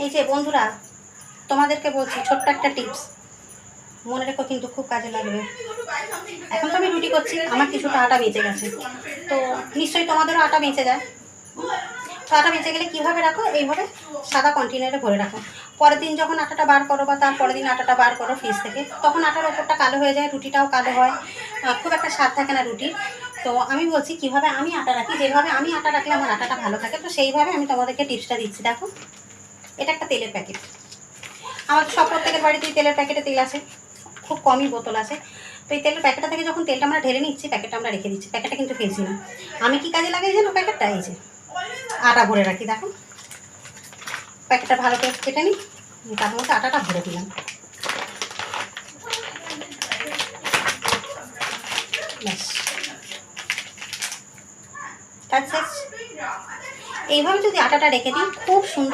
এই যে বন্ধুরা, তোমাদেরকে বলছি ছোট্ট একটা টিপস, মনে রেখো কিন্তু খুব কাজে লাগবে। এখন তো আমি রুটি করছি, আমার কিছুটা আটা বেঁচে গেছে, তো নিশ্চয়ই তোমাদেরও আটা বেঁচে যায়। তো আটা বেঁচে গেলে কীভাবে রাখো, এইভাবে সাদা কন্টেনারে ভরে রাখো। পরের দিন যখন আটাটা বার করো বা তার পরের দিন আটাটা বার করো ফ্রিজ থেকে, তখন আটার ওপরটা কালো হয়ে যায়, রুটিটাও কালো হয়, খুব একটা স্বাদ থাকে না রুটির। তো আমি বলছি কীভাবে আমি আটা রাখি, যেভাবে আমি আটা রাখলে আমার আটাটা ভালো থাকে, তো সেইভাবে আমি তোমাদেরকে টিপসটা দিচ্ছি। দেখো, এটা একটা তেলের প্যাকেট। আমাদের সব প্রত্যেকের বাড়িতেই তেলের প্যাকেটে তেল আছে, খুব কমই বোতল আছে। তো এই তেলের প্যাকেটটা থেকে যখন তেলটা আমরা ঢেলে নিচ্ছি, প্যাকেটটা আমরা রেখে দিচ্ছি, প্যাকেটটা কিন্তু ফেলছি না। আমি কি কাজে লাগাই জানো প্যাকেটটা? এই যে আটা ভরে রাখি। দেখো, প্যাকেটটা ভালো করে কেটে নিই, তার মধ্যে আটাটা ভরে দিলাম। ব্যাস, কাজ শেষ। এইভাবে যদি আটাটা রেখে দিই, খুব সুন্দর